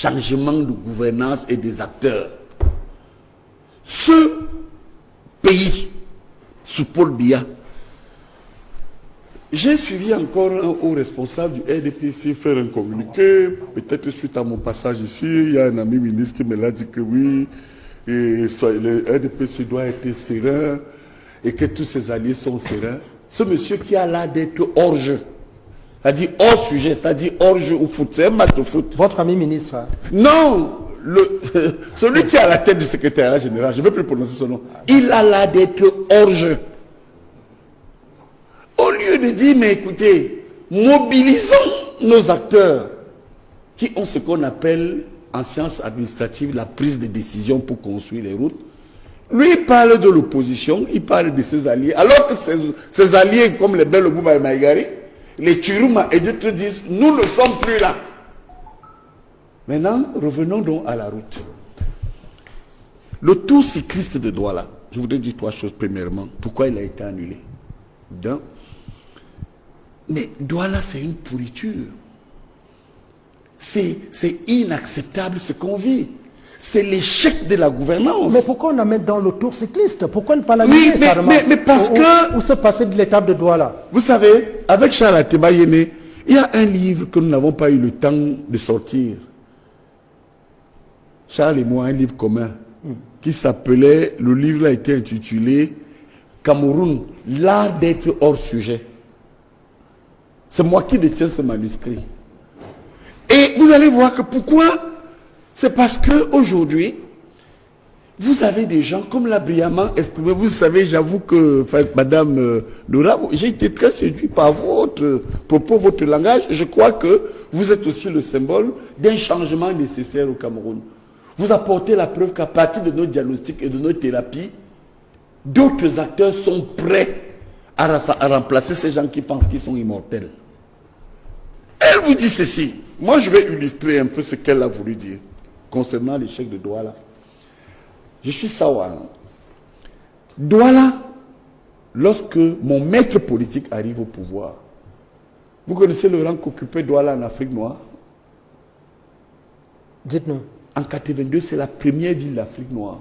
changement de gouvernance et des acteurs. Ce pays, sous Paul Biya, j'ai suivi encore un haut responsable du RDPC faire un communiqué. Peut-être suite à mon passage ici, il y a un ami ministre qui me l'a dit que oui, et ça, le RDPC doit être serein et que tous ses alliés sont sereins. Ce monsieur qui a l'air d'être hors jeu, c'est-à-dire hors sujet, c'est-à-dire hors jeu au foot, c'est un match de foot. Votre ami ministre? Non, celui qui est à la tête du secrétariat général, je ne veux plus prononcer son nom, il a l'air d'être hors jeu. Au lieu de dire, mais écoutez, mobilisons nos acteurs qui ont ce qu'on appelle en sciences administratives la prise de décision pour construire les routes. Lui, il parle de l'opposition, il parle de ses alliés, alors que ses alliés comme les Bel Bouba et Maïgari, les Chiruma et d'autres disent, nous ne sommes plus là. Maintenant, revenons donc à la route. Le tour cycliste de Douala, je voudrais dire trois choses premièrement. Pourquoi il a été annulé? D'un, mais Douala, c'est une pourriture. C'est inacceptable ce qu'on vit. C'est l'échec de la gouvernance. Mais pourquoi on amène dans le tour cycliste? Pourquoi ne pas l'amener carrément? Mais parce que... Où se passer de l'étape de Douala? Vous savez, avec Charles Ateba Yéné, il y a un livre que nous n'avons pas eu le temps de sortir. Charles et moi, un livre commun, qui s'appelait, le livre a été intitulé Cameroun, l'art d'être hors sujet. C'est moi qui détiens ce manuscrit. Et vous allez voir que pourquoi? C'est parce que aujourd'hui, vous avez des gens comme l'a brillamment exprimé. Vous savez, j'avoue que, enfin, Madame Nora, j'ai été très séduit par votre propos, votre langage. Je crois que vous êtes aussi le symbole d'un changement nécessaire au Cameroun. Vous apportez la preuve qu'à partir de nos diagnostics et de nos thérapies, d'autres acteurs sont prêts à remplacer ces gens qui pensent qu'ils sont immortels. Elle vous dit ceci. Moi, je vais illustrer un peu ce qu'elle a voulu dire concernant l'échec de Douala. Je suis Sawa. Douala, lorsque mon maître politique arrive au pouvoir, vous connaissez le rang qu'occupait Douala en Afrique noire? Dites-nous. En 82, c'est la première ville d'Afrique noire.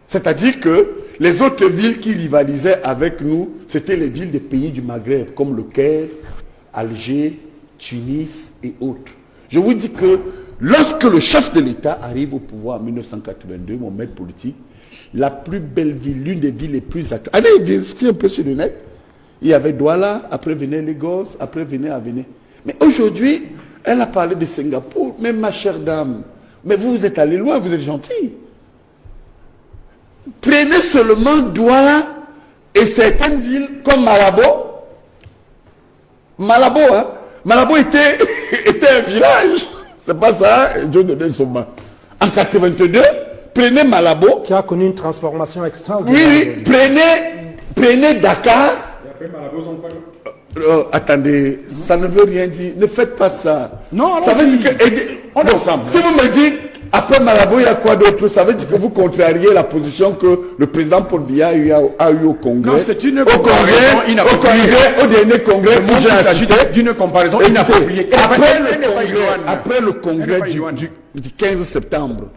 C'est-à-dire que les autres villes qui rivalisaient avec nous, c'était les villes des pays du Maghreb, comme le Caire, Alger, Tunis et autres. Je vous dis que lorsque le chef de l'État arrive au pouvoir en 1982, mon maître politique, la plus belle ville, l'une des villes les plus actives. Allez, vérifiez un peu sur le net. Il y avait Douala, après venait Lagos, après venait Avenue. Mais aujourd'hui, elle a parlé de Singapour. Mais ma chère dame, mais vous êtes allé loin, vous êtes gentil. Prenez seulement Douala et certaines villes comme Malabo. Malabo, hein? Malabo était un village. C'est pas ça, Dieu donnait son main. En 82, prenez Malabo. Qui a connu une transformation extraordinaire. Oui, prenez Dakar. Et après Malabo, ils ont pas... attendez, ça ne veut rien dire. Ne faites pas ça. Non, ça veut dire que... on est ensemble. Si vous me dites, après Malabo, il y a quoi d'autre? Ça veut dire que vous contrariez la position que le président Paul Biya a eu au Congrès. Non, c'est une comparaison inappropriée. Au dernier congrès, il s'agit d'une comparaison inappropriée. Après le congrès du 15 septembre,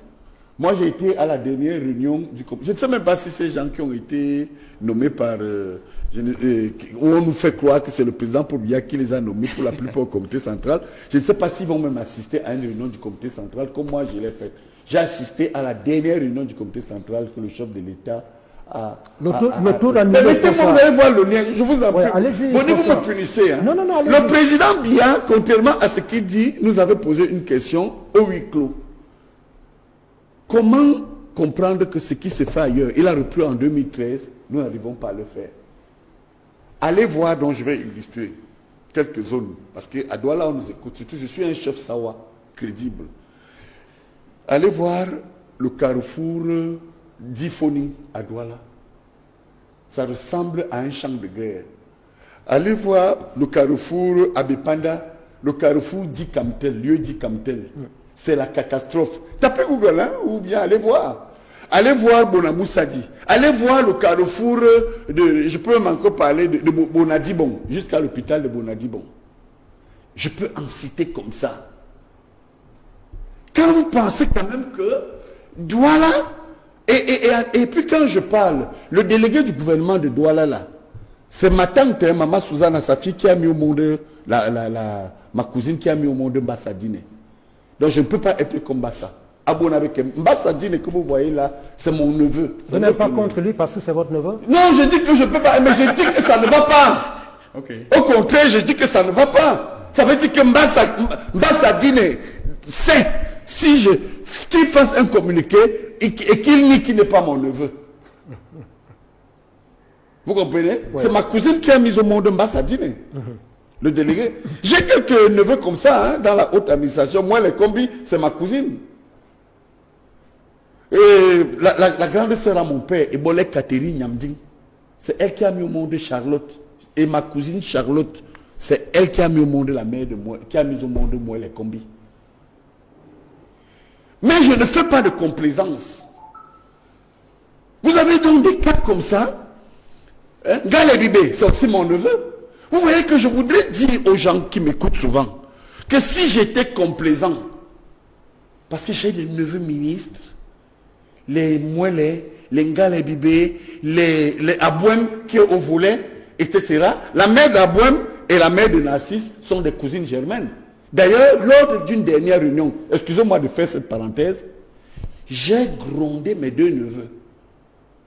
moi j'ai été à la dernière réunion du comité. Je ne sais même pas si ces gens qui ont été nommés par... où on nous fait croire que c'est le président Paul Biya qui les a nommés pour la plupart au comité central. Je ne sais pas s'ils vont même assister à une réunion du comité central comme moi je l'ai fait. J'ai assisté à la dernière réunion du comité central que le chef de l'État a... Permettez-moi, vous allez voir le lien. Je vous en prie. Vous me punissez. Hein. Non, le président Biya, contrairement à ce qu'il dit, nous avait posé une question au huis clos. Comment comprendre que ce qui se fait ailleurs, il a repris en 2013, nous n'arrivons pas à le faire? Allez voir, donc je vais illustrer quelques zones. Parce qu'à Douala, on nous écoute. Surtout, je suis un chef Sawa, crédible. Allez voir le carrefour d'Ifoni à Douala. Ça ressemble à un champ de guerre. Allez voir le carrefour Abepanda, le carrefour d'Ikamtel, lieu d'Ikamtel. C'est la catastrophe. Tapez Google, hein, ou bien allez voir. Allez voir Bonamoussadi. Allez voir le carrefour de... Je peux même encore parler de Bonadibon, jusqu'à l'hôpital de Bonadibon. Je peux en citer comme ça. quand vous pensez quand même que Douala, et puis quand je parle, le délégué du gouvernement de Douala là, c'est ma tante, hein, maman Suzanne, sa fille qui a mis au monde, ma cousine qui a mis au monde Mbassadine. Donc je ne peux pas être comme Mbassa. Abonné avec Mbassadine que vous voyez là, c'est mon neveu. Vous n'êtes pas contre lui parce que c'est votre neveu? Non, je dis que je ne peux pas, mais je dis que ça ne va pas. Okay. Au contraire, je dis que ça ne va pas. Ça veut dire que Mbassadine sait si qu'il fasse un communiqué et qu'il nie qu'il n'est pas mon neveu. Vous comprenez? Ouais. C'est ma cousine qui a mis au monde Mbassadine. Le délégué. J'ai quelques neveux comme ça hein, dans la haute administration. Moi, les combis, c'est ma cousine. Et la grande sœur à mon père, Ebolé Catherine Nyamding, c'est elle qui a mis au monde Charlotte. Et ma cousine Charlotte, c'est elle qui a mis au monde la mère de moi, qui a mis au monde moi les combis. Mais je ne fais pas de complaisance. Vous avez donc des cas comme ça. Hein? Gale Bibé, c'est aussi mon neveu. Vous voyez que je voudrais dire aux gens qui m'écoutent souvent que si j'étais complaisant, parce que j'ai des neveux ministres, les Mouelé, les Ngale Bibé, les Abouem qui est au volet, etc. La mère d'Abouem et la mère de Narcisse sont des cousines germaines. D'ailleurs, lors d'une dernière réunion, excusez-moi de faire cette parenthèse, j'ai grondé mes deux neveux.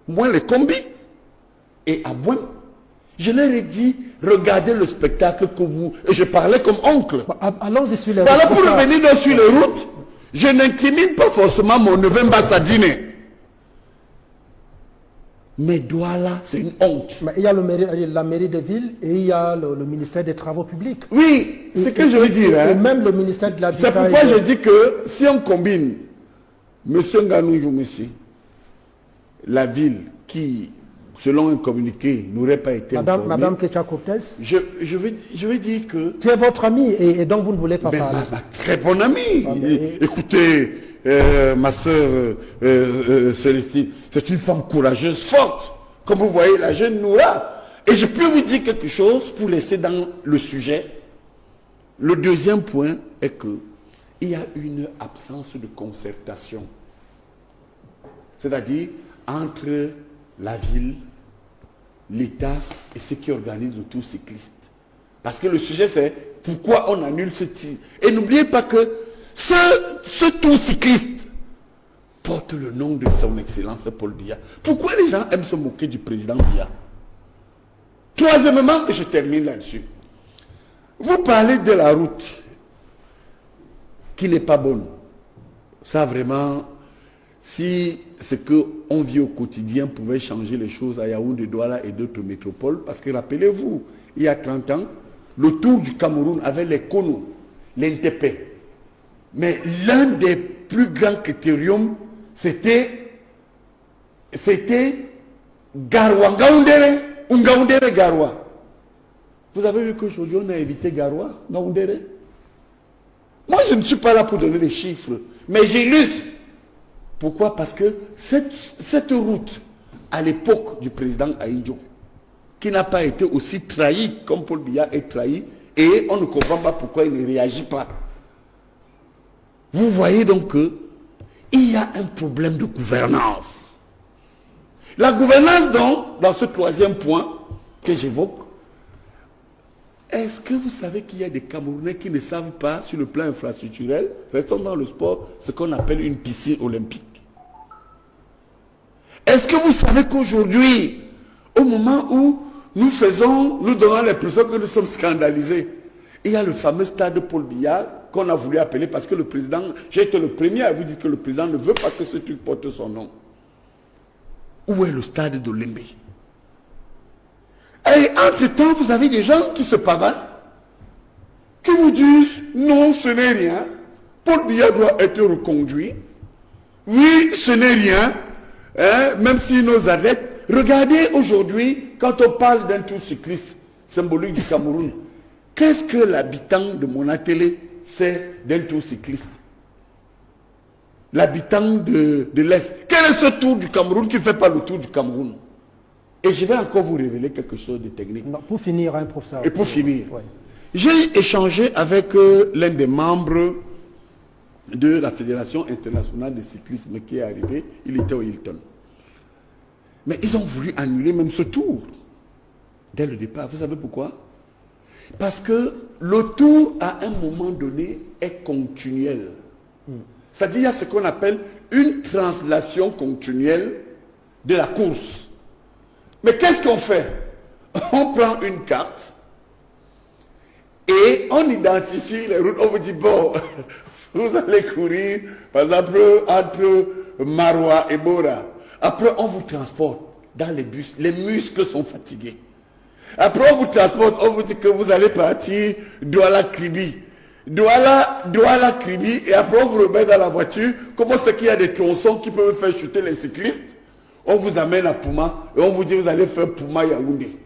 Moi, les combis et Abouem. Je leur ai dit, regardez le spectacle que vous... Et je parlais comme oncle. Allons-y sur les routes. Voilà, pour revenir donc sur les routes, je n'incrimine pas forcément mon neveu Mbassadine. Mais Douala, c'est une honte. Mais il y a la mairie de ville et il y a le ministère des Travaux publics. Oui, c'est ce que je veux dire. Hein. Et même le ministère de l'Habitat. C'est pourquoi je dis que si on combine M. Nganou Joumissi, la ville qui, selon un communiqué, n'aurait pas été informée. Madame Kecha Cortez. Je veux dire que... Tu es votre amie et donc vous ne voulez pas parler. Ma très bonne amie. Écoutez... ma soeur Célestine, c'est une femme courageuse, forte, comme vous voyez la jeune Noura. Et je peux vous dire quelque chose pour laisser dans le sujet. Le deuxième point est que il y a une absence de concertation, c'est-à-dire entre la ville, l'État et ceux qui organisent le tour cycliste. Parce que le sujet c'est pourquoi on annule ce tir. Et n'oubliez pas que ce tour cycliste porte le nom de son excellence Paul Biya. Pourquoi les gens aiment se moquer du président Biya? Troisièmement, et je termine là-dessus. Vous parlez de la route qui n'est pas bonne. Ça vraiment, si ce qu'on vit au quotidien pouvait changer les choses à Yaoundé, Douala et d'autres métropoles, parce que rappelez-vous, il y a 30 ans, le tour du Cameroun avait les Kono, l'Intépé. Mais l'un des plus grands critériums, c'était Garoua, Ngaoundéré, ou Ngaoundéré Garoua. Vous avez vu qu'aujourd'hui on a évité Garoua, Ngaoundéré. Moi je ne suis pas là pour donner les chiffres, mais j'illustre. Pourquoi? Parce que cette route, à l'époque du président Ahidjo, qui n'a pas été aussi trahi comme Paul Biya est trahi, et on ne comprend pas pourquoi il ne réagit pas. Vous voyez donc qu'il y a un problème de gouvernance. La gouvernance, donc, dans ce troisième point que j'évoque, est-ce que vous savez qu'il y a des Camerounais qui ne savent pas, sur le plan infrastructurel, restons dans le sport, ce qu'on appelle une piscine olympique? Est-ce que vous savez qu'aujourd'hui, au moment où nous donnons l'impression que nous sommes scandalisés, il y a le fameux stade de Paul Biya qu'on a voulu appeler parce que le président, j'ai été le premier à vous dire que le président ne veut pas que ce truc porte son nom. Où est le stade de Lembe? Et entre-temps, vous avez des gens qui se pavanent, qui vous disent non, ce n'est rien. Paul Biya doit être reconduit. Oui, ce n'est rien. Hein, même si nos athlètes. Regardez aujourd'hui, quand on parle d'un tour cycliste symbolique du Cameroun, qu'est-ce que l'habitant de mon atelier sait d'un tour cycliste? L'habitant de l'Est. Quel est ce tour du Cameroun qui ne fait pas le tour du Cameroun? Et je vais encore vous révéler quelque chose de technique. Non, pour finir, hein, professeur. Et pour finir, ouais. J'ai échangé avec l'un des membres de la Fédération internationale de cyclisme qui est arrivé, il était au Hilton. Mais ils ont voulu annuler même ce tour, dès le départ. Vous savez pourquoi? Parce que le tour, à un moment donné, est continuel. C'est-à-dire, il y a ce qu'on appelle une translation continuelle de la course. Mais qu'est-ce qu'on fait? On prend une carte et on identifie les routes. On vous dit, bon, vous allez courir, par exemple, entre Maroua et Bora. Après, on vous transporte dans les bus. Les muscles sont fatigués. Après, on vous transporte, on vous dit que vous allez partir Douala-Kribi. Douala-Kribi, et après, on vous remet dans la voiture. Comment c'est qu'il y a des tronçons qui peuvent faire chuter les cyclistes? On vous amène à Pouma et on vous dit que vous allez faire Pouma-Yaoundé.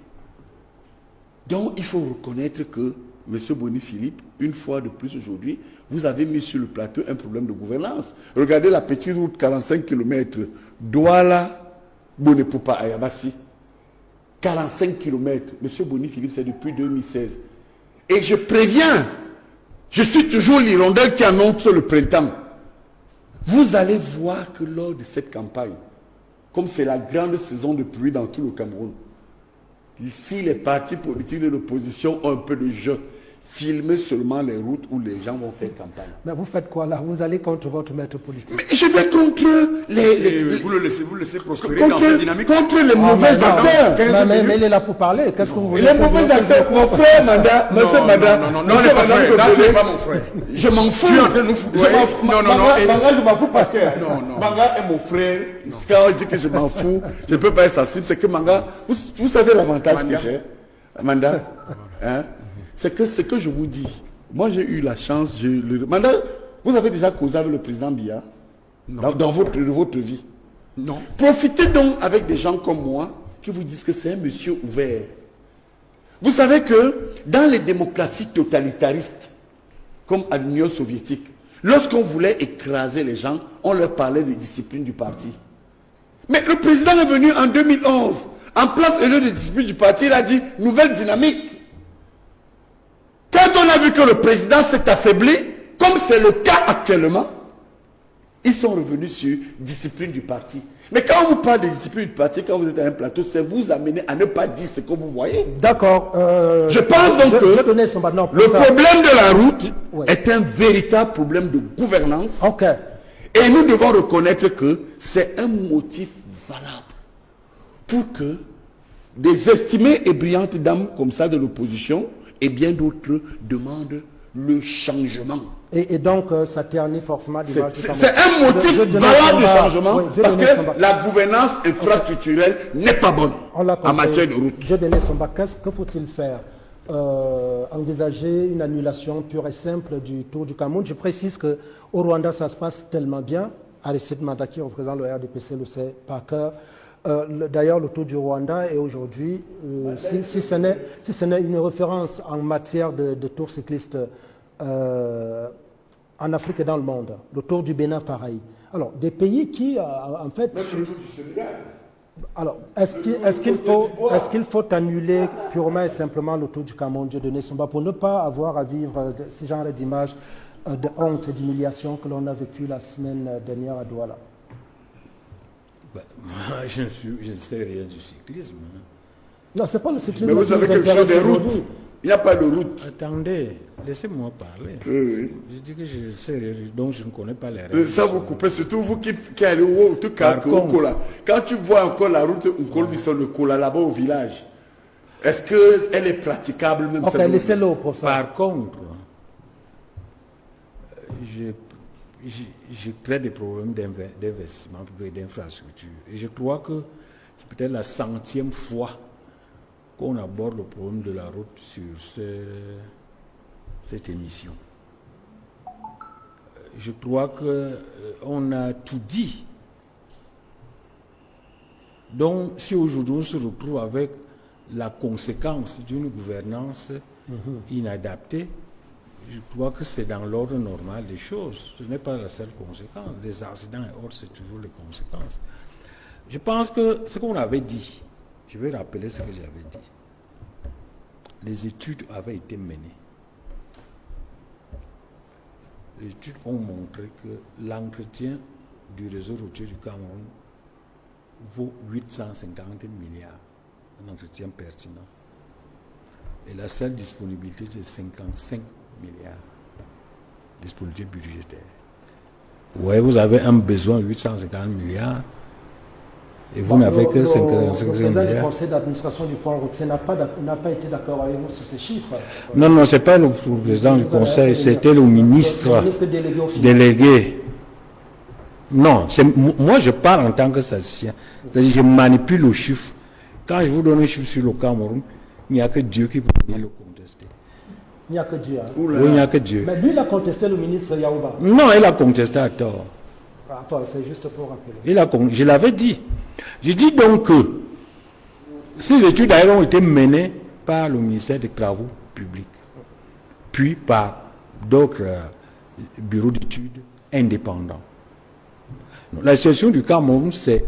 Donc, il faut reconnaître que, M. Boni-Philippe, une fois de plus aujourd'hui, vous avez mis sur le plateau un problème de gouvernance. Regardez la petite route 45 km, Douala-Bonepopa à Yabassi. 45 km. M. Boni-Philippe, c'est depuis 2016. Et je préviens, je suis toujours l'hirondelle qui annonce le printemps. Vous allez voir que lors de cette campagne, comme c'est la grande saison de pluie dans tout le Cameroun, si les partis politiques de l'opposition ont un peu de jeu, filmer seulement les routes où les gens vont faire campagne. Mais vous faites quoi là? Vous allez contre votre maître politique? Mais je vais contre vous le laissez prospérer contre, dans cette dynamique. contre les mauvais acteurs. Mais il est là pour parler. Qu'est-ce que vous voulez? Les mauvais acteurs, mon frère, Manda, monsieur Manda. Non, n'est pas frère. Là, tu n'es pas mon frère. Je m'en fous. Tu es en train de nous foutre. Manga, je m'en fous parce que Manga est mon frère. Quand on dit que je m'en fous, je ne peux pas être sensible. C'est que Manga, vous savez l'avantage que j'ai, Manda, hein? C'est que ce que je vous dis, moi j'ai eu la chance, Manda, vous avez déjà causé avec le président Biya dans votre vie. Non. Profitez donc avec des gens comme moi qui vous disent que c'est un monsieur ouvert. Vous savez que dans les démocraties totalitaristes, comme à l'Union soviétique, lorsqu'on voulait écraser les gens, on leur parlait des disciplines du parti. Mais le président est venu en 2011, en place au lieu de discipline du parti, il a dit nouvelle dynamique. Quand on a vu que le président s'est affaibli, comme c'est le cas actuellement, ils sont revenus sur discipline du parti. Mais quand on vous parle de discipline du parti, quand vous êtes à un plateau, c'est vous amener à ne pas dire ce que vous voyez. D'accord. Je pense donc que le problème de la route est un véritable problème de gouvernance. Ok. Et nous devons reconnaître que c'est un motif valable pour que des estimées et brillantes dames comme ça de l'opposition et bien d'autres demandent le changement. Et donc, ça ternit forcément l'image. C'est un motif valable de changement parce que la gouvernance infrastructurelle n'est pas bonne en matière de route. Je donnais son bac. Que faut-il faire? Envisager une annulation pure et simple du Tour du Cameroun. Je précise qu'au Rwanda, ça se passe tellement bien. Aristide Mandaki, représentant le RDPC, le sait par cœur. D'ailleurs, le Tour du Rwanda est aujourd'hui, si ce n'est une référence en matière de tour cycliste en Afrique et dans le monde. Le Tour du Bénin, pareil. Alors, des pays qui, en fait... Même le Tour du Sénégal. Alors, est-ce qu'il faut annuler purement et simplement le Tour du Cameroun, Dieu donné son bas, pour ne pas avoir à vivre ce genre d'images de honte et d'humiliation que l'on a vécu la semaine dernière à Douala? Moi, je ne sais rien du cyclisme. Non, c'est pas le cyclisme. Mais vous savez quelque chose des routes. Il n'y a pas de route. Attendez, laissez-moi parler. Oui. Je dis que je ne sais rien, donc je ne connais pas les règles. Ça vous coupez, surtout vous qui allez au tout cas au Kola. Quand tu vois encore la route le Kola là-bas au village, est-ce qu'elle est praticable même? Ok, laissez-le pour ça. Par contre, je crée des problèmes d'investissement et d'infrastructure. Et je crois que c'est peut-être la 100e fois qu'on aborde le problème de la route sur cette émission. Je crois qu'on a tout dit. Donc, si aujourd'hui on se retrouve avec la conséquence d'une gouvernance inadaptée, je crois que c'est dans l'ordre normal des choses. Ce n'est pas la seule conséquence. Les accidents et autres, c'est toujours les conséquences. Je pense que ce qu'on avait dit, je vais rappeler ce que j'avais dit. Les études avaient été menées. les études ont montré que l'entretien du réseau routier du Cameroun vaut 850 milliards, un entretien pertinent. Et la seule disponibilité, c'est 55 milliards, disponibilité budgétaire. Ouais, vous avez un besoin de 850 milliards et vous n'avez que 55 milliards. Le président du conseil d'administration du fonds routier n'a pas été d'accord avec nous sur ces chiffres. Non, ce n'est pas le président du conseil, c'était le ministre délégué. Non, moi je parle en tant que statisticien. C'est-à-dire je manipule le chiffre. Quand je vous donne un chiffre sur le Cameroun, il n'y a que Dieu qui peut venir le contester. Il n'y a que Dieu. Hein. Oui, il n'y a que Dieu. Mais lui, il a contesté le ministre Yaouba. Non, il a contesté à tort. Enfin, c'est juste pour rappeler. Je l'avais dit. Je dis donc que ces études d'ailleurs ont été menées par le ministère des Travaux publics, puis par d'autres bureaux d'études indépendants. Donc, la situation du Cameroun, c'est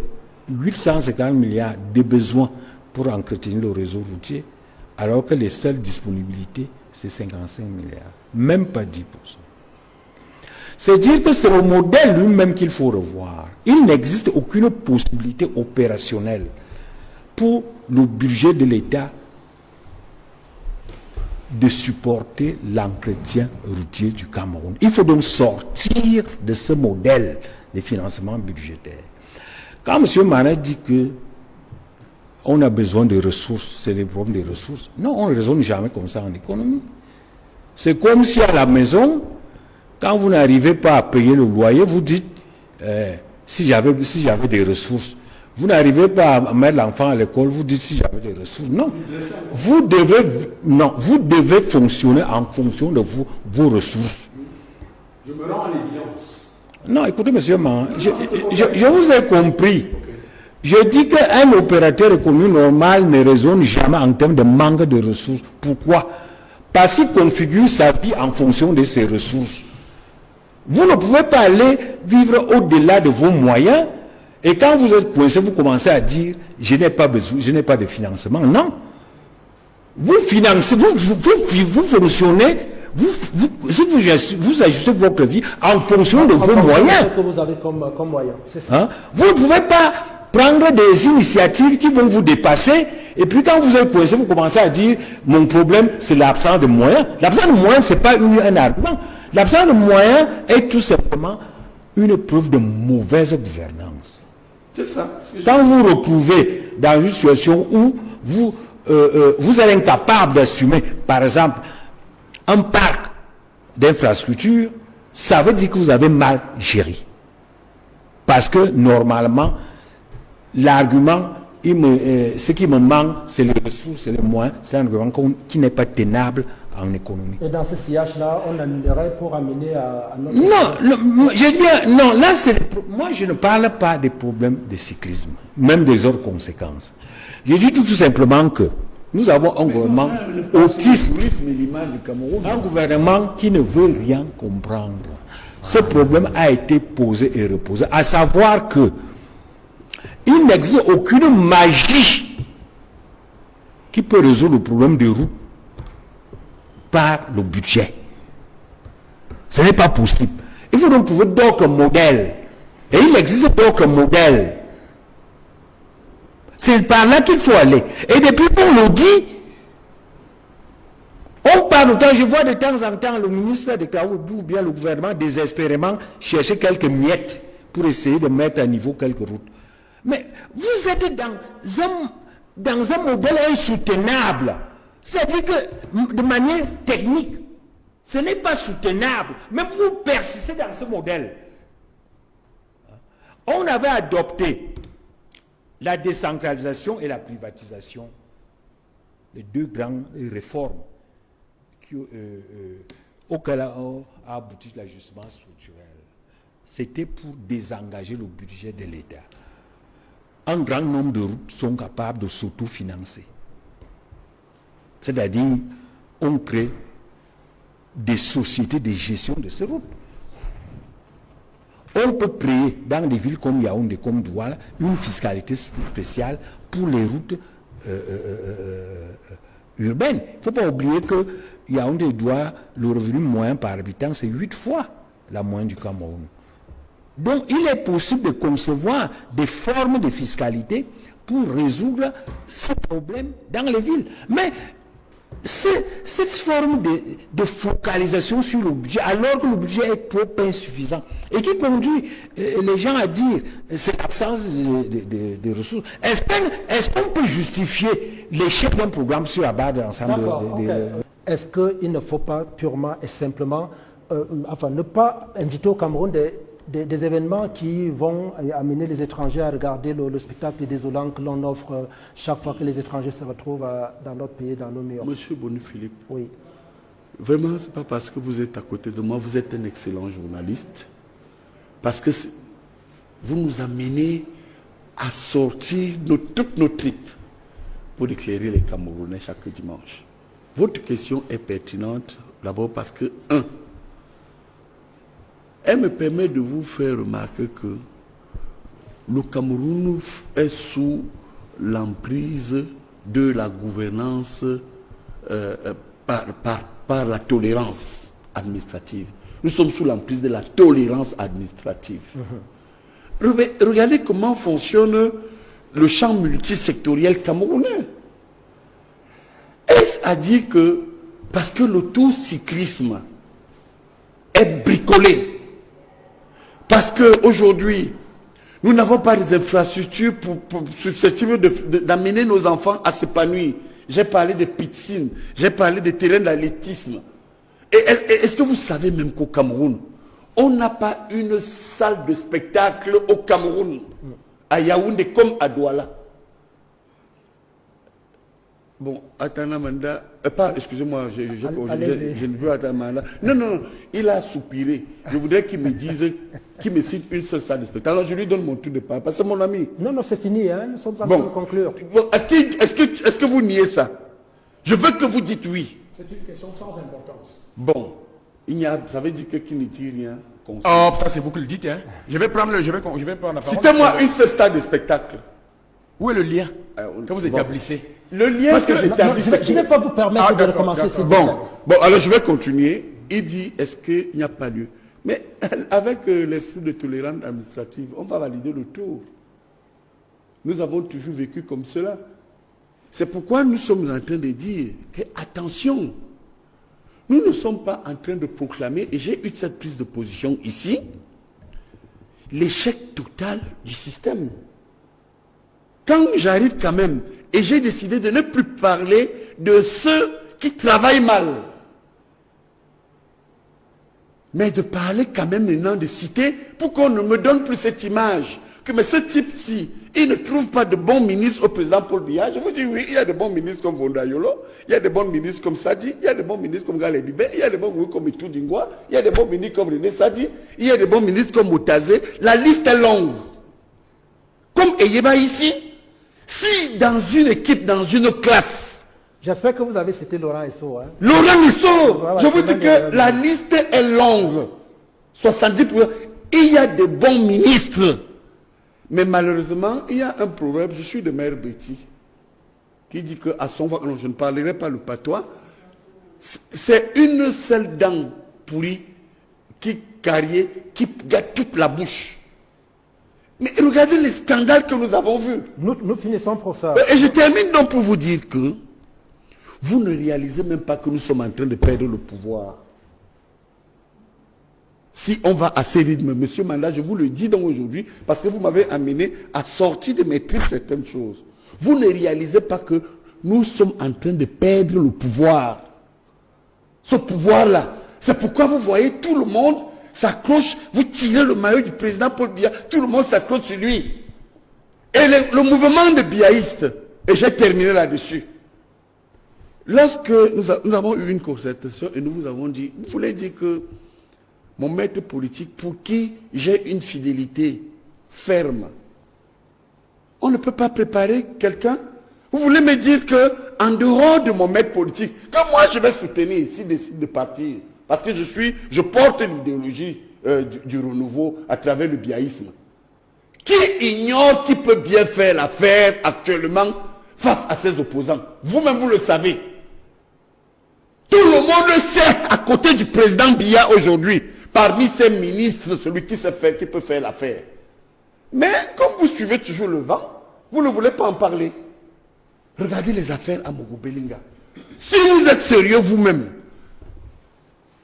850 milliards de besoins pour entretenir le réseau routier, alors que les seules disponibilités, c'est 55 milliards, même pas 10%. C'est dire que c'est le modèle lui-même qu'il faut revoir. Il n'existe aucune possibilité opérationnelle pour le budget de l'État de supporter l'entretien routier du Cameroun. Il faut donc sortir de ce modèle de financement budgétaire. Quand M. Manet dit que on a besoin de ressources, c'est le problème des ressources. Non, on ne raisonne jamais comme ça en économie. C'est comme si à la maison, quand vous n'arrivez pas à payer le loyer, vous dites, si j'avais des ressources, vous n'arrivez pas à mettre l'enfant à l'école, vous dites si j'avais des ressources. Non. Vous devez fonctionner en fonction de vos ressources. Je me rends à l'évidence. Non, écoutez, monsieur Man, je vous ai compris. Je dis qu'un opérateur économique normal ne raisonne jamais en termes de manque de ressources. Pourquoi? Parce qu'il configure sa vie en fonction de ses ressources. Vous ne pouvez pas aller vivre au-delà de vos moyens et quand vous êtes coincé, vous commencez à dire je n'ai pas besoin, je n'ai pas de financement. Non. Vous financez, vous fonctionnez, vous ajustez votre vie en fonction de vos moyens. Ce que vous avez comme moyen, c'est ça. Hein? Vous ne pouvez pas prendre des initiatives qui vont vous dépasser et puis quand vous êtes coincé, vous commencez à dire mon problème c'est l'absence de moyens. L'absence de moyens, ce n'est pas un argument. L'absence de moyens est tout simplement une preuve de mauvaise gouvernance. C'est ça. Quand vous vous retrouvez dans une situation où vous êtes incapable d'assumer, par exemple, un parc d'infrastructures, ça veut dire que vous avez mal géré. Parce que normalement, l'argument, ce qui me manque, c'est les ressources, c'est les moyens, c'est un argument qui n'est pas tenable en économie. Et dans ce sillage-là, on annulerait pour amener à notre... Non, j'ai bien, non, là, moi, je ne parle pas des problèmes de cyclisme, même des autres conséquences. Je dis tout simplement que nous avons un gouvernement autiste, un gouvernement qui ne veut rien comprendre. Ce problème a été posé et reposé, à savoir que il n'existe aucune magie qui peut résoudre le problème des routes par le budget. Ce n'est pas possible. Il faut donc trouver d'autres modèles. Et il existe d'autres modèles. C'est par là qu'il faut aller. Et depuis qu'on le dit, on parle autant, je vois de temps en temps le ministre des Travaux ou bien le gouvernement désespérément chercher quelques miettes pour essayer de mettre à niveau quelques routes. Mais vous êtes dans un modèle insoutenable. C'est-à-dire que de manière technique, ce n'est pas soutenable. Mais vous persistez dans ce modèle. On avait adopté la décentralisation et la privatisation, les deux grandes réformes auxquelles a abouti l'ajustement structurel. C'était pour désengager le budget de l'État. Un grand nombre de routes sont capables de s'autofinancer. C'est-à-dire, on crée des sociétés de gestion de ces routes. On peut créer dans des villes comme Yaoundé, comme Douala, une fiscalité spéciale pour les routes urbaines. Il ne faut pas oublier que Yaoundé et Douala, le revenu moyen par habitant, c'est 8 fois la moyenne du Cameroun. Donc, il est possible de concevoir des formes de fiscalité pour résoudre ce problème dans les villes. Mais cette forme de focalisation sur le budget, alors que le budget est trop insuffisant, et qui conduit les gens à dire c'est l'absence de ressources. Est-ce qu'on peut justifier l'échec d'un programme sur la base de l'ensemble Est-ce qu'il ne faut pas purement et simplement, ne pas inviter au Cameroun des événements qui vont amener les étrangers à regarder le spectacle désolant que l'on offre chaque fois que les étrangers se retrouvent dans notre pays, dans nos murs? Monsieur Bonu-Philippe, oui. Vraiment, ce n'est pas parce que vous êtes à côté de moi, vous êtes un excellent journaliste, parce que vous nous amenez à sortir toutes nos tripes pour éclairer les Camerounais chaque dimanche. Votre question est pertinente, d'abord parce que, elle me permet de vous faire remarquer que le Cameroun est sous l'emprise de la gouvernance par la tolérance administrative. Nous sommes sous l'emprise de la tolérance administrative. Regardez comment fonctionne le champ multisectoriel camerounais. Est-ce à dire que parce que l'autocyclisme est bricolé, parce qu'aujourd'hui, nous n'avons pas les infrastructures susceptibles d'amener nos enfants à s'épanouir. J'ai parlé de piscines, j'ai parlé de terrains d'athlétisme. Est-ce que vous savez même qu'au Cameroun, on n'a pas une salle de spectacle au Cameroun, à Yaoundé comme à Douala? Bon, Atanamanda, excusez-moi, je ne veux Atanamanda. Non, il a soupiré. Je voudrais qu'il me dise, qu'il me cite une seule salle de spectacle. Alors je lui donne mon tour de parole, parce que c'est mon ami. Non, c'est fini, nous sommes en train de conclure. Est-ce que vous niez ça? Je veux que vous dites oui. C'est une question sans importance. Bon, ça veut dire que qui ne dit rien. Oh, ça c'est vous qui le dites, hein. Je vais prendre la parole. Citez-moi une seule salle de spectacle. Où est le lien que vous établissez? Le lien que j'établis, je ne vais pas vous permettre de recommencer. Bon, alors je vais continuer. Il dit, est-ce qu'il n'y a pas lieu? Mais avec l'esprit de tolérance administrative, on va valider le tour. Nous avons toujours vécu comme cela. C'est pourquoi nous sommes en train de dire que, attention, nous ne sommes pas en train de proclamer, et j'ai eu cette prise de position ici, l'échec total du système. Quand j'arrive quand même, et j'ai décidé de ne plus parler de ceux qui travaillent mal, mais de parler quand même maintenant de citer, pour qu'on ne me donne plus cette image, que mais ce type-ci, il ne trouve pas de bons ministres au président Paul Biya. Je vous dis oui, il y a de bons ministres comme Vondayolo, il y a de bons ministres comme Sadi, il y a de bons ministres comme Galé Bibé, il y a de bons ministres comme Itou Dingwa, il y a de bons ministres comme René Sadi, il y a de bons ministres comme Moutazé. La liste est longue. Comme Eyeba ici, si dans une équipe, dans une classe, j'espère que vous avez cité Laurent Esso. Hein? Laurent Esso, je vous dis que la liste est longue. 70%. Il y a de bons ministres. Mais malheureusement, il y a un proverbe, je suis de Mère Betty, qui dit que à son voix, non, je ne parlerai pas le patois, c'est une seule dent pourrie qui gâte toute la bouche. Mais regardez les scandales que nous avons vus. Nous finissons pour ça. Et je termine donc pour vous dire que vous ne réalisez même pas que nous sommes en train de perdre le pouvoir. Si on va à ces rythmes, monsieur Manda, je vous le dis donc aujourd'hui, parce que vous m'avez amené à sortir de mes tripes certaines choses. Vous ne réalisez pas que nous sommes en train de perdre le pouvoir. Ce pouvoir-là. C'est pourquoi vous voyez tout le monde s'accroche, vous tirez le maillot du président Paul Biya, tout le monde s'accroche sur lui. Et le mouvement de biaïstes, et j'ai terminé là-dessus. Lorsque nous avons eu une concertation et nous vous avons dit, vous voulez dire que mon maître politique pour qui j'ai une fidélité ferme, on ne peut pas préparer quelqu'un? Vous voulez me dire que en dehors de mon maître politique, que moi je vais soutenir s'il décide de partir, parce que je porte l'idéologie du renouveau à travers le biaïsme. Qui ignore qui peut bien faire l'affaire actuellement face à ses opposants? Vous-même vous le savez. Tout le monde sait à côté du président Biya aujourd'hui. parmi ces ministres, celui qui sait faire, qui peut faire l'affaire. Mais comme vous suivez toujours le vent, vous ne voulez pas en parler. Regardez les affaires à Amogo Belinga. Si vous êtes sérieux vous-même,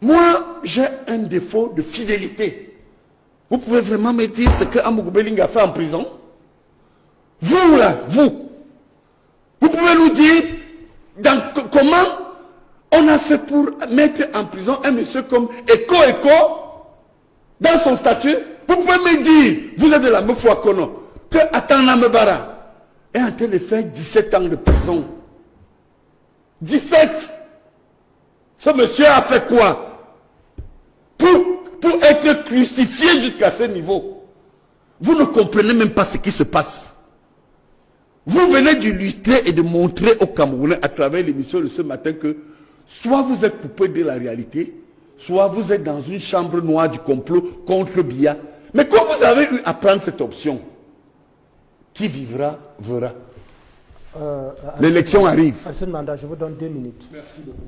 moi j'ai un défaut de fidélité. Vous pouvez vraiment me dire ce que Amogo Belinga a fait en prison? Vous là, vous pouvez nous dire comment on a fait pour mettre en prison un monsieur comme Eko dans son statut? Vous pouvez me dire, vous êtes de la Mefoua Kono, que Atana Mebara est en train de faire 17 ans de prison. 17! Ce monsieur a fait quoi? Pour être crucifié jusqu'à ce niveau. Vous ne comprenez même pas ce qui se passe. Vous venez d'illustrer et de montrer aux Camerounais à travers l'émission de ce matin que soit vous êtes coupé de la réalité, soit vous êtes dans une chambre noire du complot contre Biya. Mais quand vous avez eu à prendre cette option, qui vivra, verra. L'élection arrive. Arsène Manda, je vous donne 2 minutes. Merci beaucoup.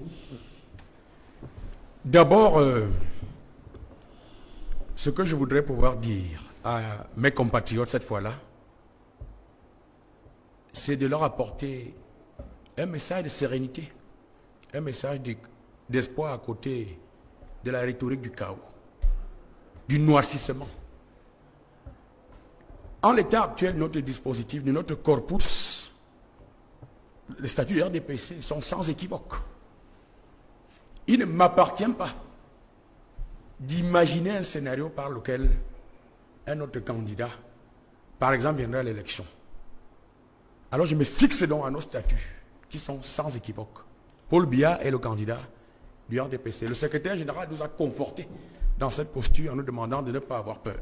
D'abord, ce que je voudrais pouvoir dire à mes compatriotes cette fois-là, c'est de leur apporter un message de sérénité, un message d'espoir à côté de la rhétorique du chaos, du noircissement. En l'état actuel de notre dispositif, de notre corpus, les statuts de RDPC sont sans équivoque. Il ne m'appartient pas d'imaginer un scénario par lequel un autre candidat, par exemple, viendrait à l'élection. Alors je me fixe donc à nos statuts, qui sont sans équivoque. Paul Biya est le candidat du RDPC. Le secrétaire général nous a confortés dans cette posture en nous demandant de ne pas avoir peur.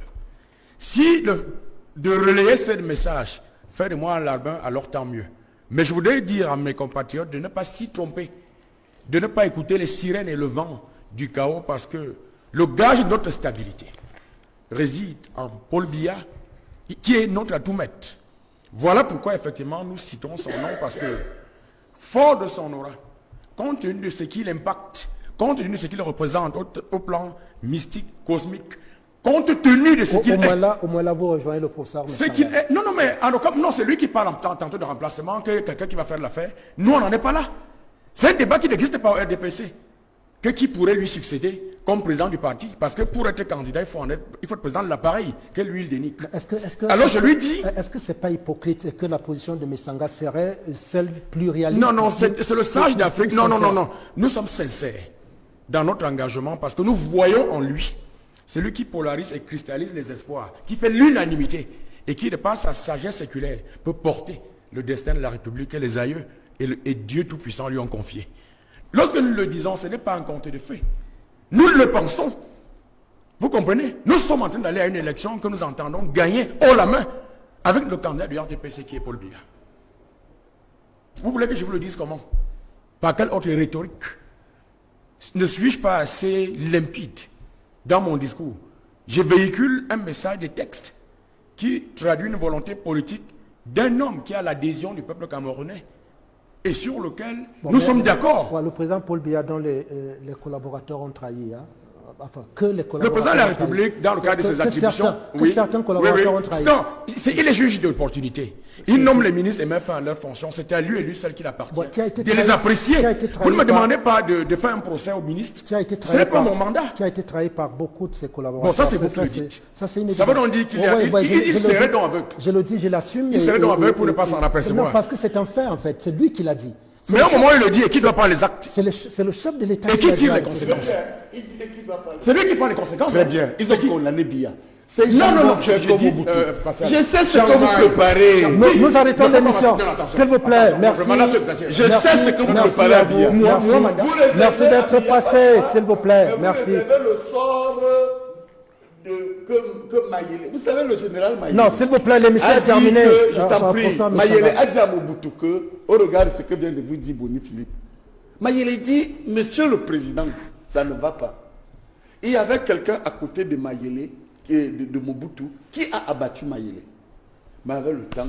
Si de relayer ce message fait de moi un larbin, alors tant mieux. Mais je voudrais dire à mes compatriotes de ne pas s'y tromper, de ne pas écouter les sirènes et le vent du chaos, parce que le gage de notre stabilité réside en Paul Biya, qui est notre atout-maître. Voilà pourquoi effectivement nous citons son nom, parce que fort de son aura, compte tenu de ce qu'il impacte, compte tenu de ce qu'il représente au plan mystique, cosmique, compte tenu de ce qu'il est. Au moins là, vous rejoignez le professeur. Ce qu'il est. Non, mais non, c'est lui qui parle en tantôt de remplacement, que quelqu'un qui va faire l'affaire. Nous, on n'en est pas là. C'est un débat qui n'existe pas au RDPC. Que qui pourrait lui succéder comme président du parti? Parce que pour être candidat, il faut être président de l'appareil, que lui il dénique. Alors je lui dis... Est-ce que ce n'est pas hypocrite et que la position de Messanga serait celle plus réaliste? Non, c'est le sage d'Afrique. Non. Nous sommes sincères dans notre engagement parce que nous voyons en lui celui qui polarise et cristallise les espoirs, qui fait l'unanimité et qui, de par sa sagesse séculaire, peut porter le destin de la République que les aïeux et Dieu Tout-Puissant lui ont confié. Lorsque nous le disons, ce n'est pas un conte de fait. Nous le pensons. Vous comprenez? Nous sommes en train d'aller à une élection que nous entendons gagner haut la main avec le candidat du RDPC qui est Paul Biya. Vous voulez que je vous le dise comment? Par quelle autre rhétorique? Ne suis-je pas assez limpide dans mon discours? Je véhicule un message de texte qui traduit une volonté politique d'un homme qui a l'adhésion du peuple camerounais et sur lequel nous sommes d'accord. Le président Paul Biya, dont les collaborateurs ont trahi, hein, enfin, que les collaborateurs. Le président de la République, dans le cadre de ses attributions, certains collaborateurs ont trahi. Non, il est juge d'opportunité. Il nomme les ministres et met fin à leur fonction. C'est à lui et lui seul qu'il appartient. De les apprécier. Vous ne me demandez pas de faire un procès au ministre. Ce n'est pas mon mandat. Qui a été trahi par beaucoup de ses collaborateurs. Bon, ça c'est vous qui le dites. Ça veut donc dire qu'il il serait donc aveugle. Je le dis, je l'assume. Il serait donc aveugle pour ne pas s'en apercevoir. Non, parce que c'est un fait en fait. C'est lui qui l'a dit. Mais au moment où il le dit, et qui doit prendre les actes? C'est le chef de l'État. Et qui tire les conséquences? C'est lui qui prend les conséquences. Très bien. Ils ont condamné Biya. Non, je sais ce que vous préparez. Nous arrêtons l'émission. S'il vous plaît, merci. Je sais ce que vous préparez à Biya. Merci d'être passé, s'il vous plaît. Merci. Vous avez le sort que Mayele. Vous savez, le général Mayele. Non, s'il vous plaît, l'émission est terminée. Je t'en prie. Mayele a dit à Mobutu que, au regard de ce que vient de vous dire Boni Philippe, Mayele dit, Monsieur le Président, ça ne va pas. Il y avait quelqu'un à côté de Mayele, de Mobutu, qui a abattu Mayele. Mais avec le temps,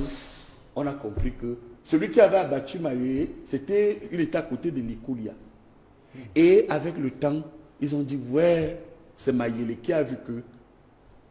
on a compris que celui qui avait abattu Mayele, il était à côté de Likulia. Et avec le temps, ils ont dit, ouais, c'est Mayele qui a vu que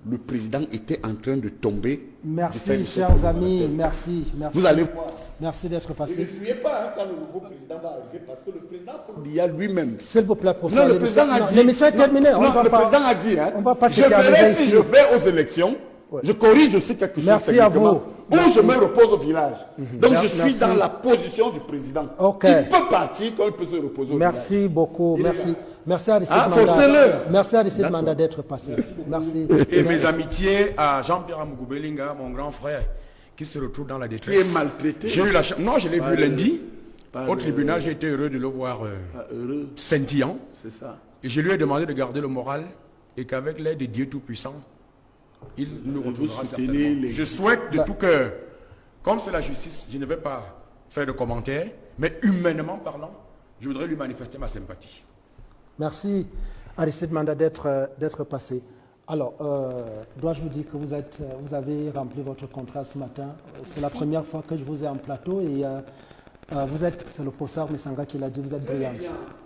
le président était en train de tomber. Merci, chers amis. Merci. Vous allez voir. Merci d'être Ne passé. fuyez pas quand le nouveau président va arriver, parce que le président Paul Biya lui-même. S'il vous plaît, Non, professeur. le président a dit. L'émission est terminée. Non, le président a dit. on va pas je s'éterniser verrai si ici. je vais aux élections. Ouais. Je corrige aussi quelque chose. Merci à vous. Ou je me repose au village. Donc je suis Merci. dans la position du président. Ok. Il peut partir quand il peut se reposer au village. Merci beaucoup. Merci. Merci Aristide Ah, Manda. forcez-le. Merci Aristide Manda d'être passé. Merci. Et mes amitiés à Jean-Pierre Amougoubelinga, mon grand frère, qui se retrouve dans la détresse. Qui est maltraité. J'ai eu la chance. Non, je l'ai vu lundi. Par Au le- tribunal, j'ai été heureux de le voir Heureux, scintillant. c'est ça. Et je lui ai demandé de garder le moral et qu'avec l'aide de Dieu Tout-Puissant, il nous Vous retrouvera soutenez certainement. les- Je souhaite de tout cœur, comme c'est la justice, je ne vais pas faire de commentaires, mais humainement parlant, je voudrais lui manifester ma sympathie. Merci Aristide Manda d'être passé. Alors, dois-je vous dire que vous avez rempli votre contrat ce matin. C'est la première fois que je vous ai en plateau et c'est le professeur Messanga qui l'a dit, vous êtes brillante.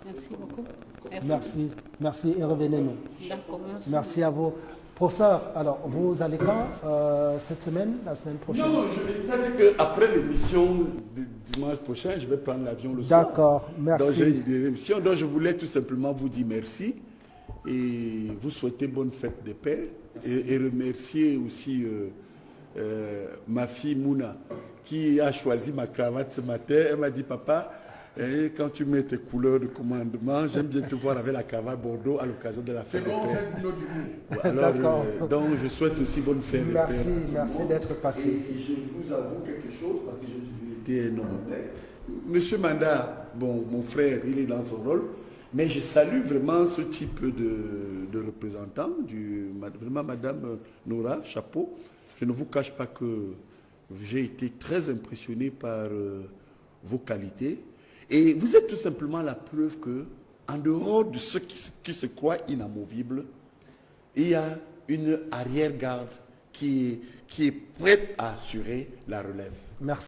Merci beaucoup. Merci et revenez-nous. D'accord, merci. Merci à vous. Professeur, alors vous allez quand cette semaine, la semaine prochaine? Non, je disais qu'après l'émission de dimanche prochain, je vais prendre l'avion le soir. D'accord, merci. Donc j'ai une émission, donc je voulais tout simplement vous dire merci et vous souhaiter bonne fête de paix et remercier aussi ma fille Mouna qui a choisi ma cravate ce matin. Elle m'a dit, papa, quand tu mets tes couleurs de commandement, j'aime bien te voir avec la cravate Bordeaux à l'occasion de la fête de paix. Alors, D'accord. donc je souhaite aussi bonne fête de Merci, paix. merci d'être passé. Et je vous avoue quelque chose, parce que j'ai toujours été un homme honnête. Monsieur Manda, bon, mon frère, il est dans son rôle, mais je salue vraiment ce type de représentant, vraiment Madame Nora, chapeau. Je ne vous cache pas que j'ai été très impressionné par vos qualités. Et vous êtes tout simplement la preuve que, en dehors de ceux qui se croient inamovibles, il y a une arrière-garde qui est prête à assurer la relève. Merci.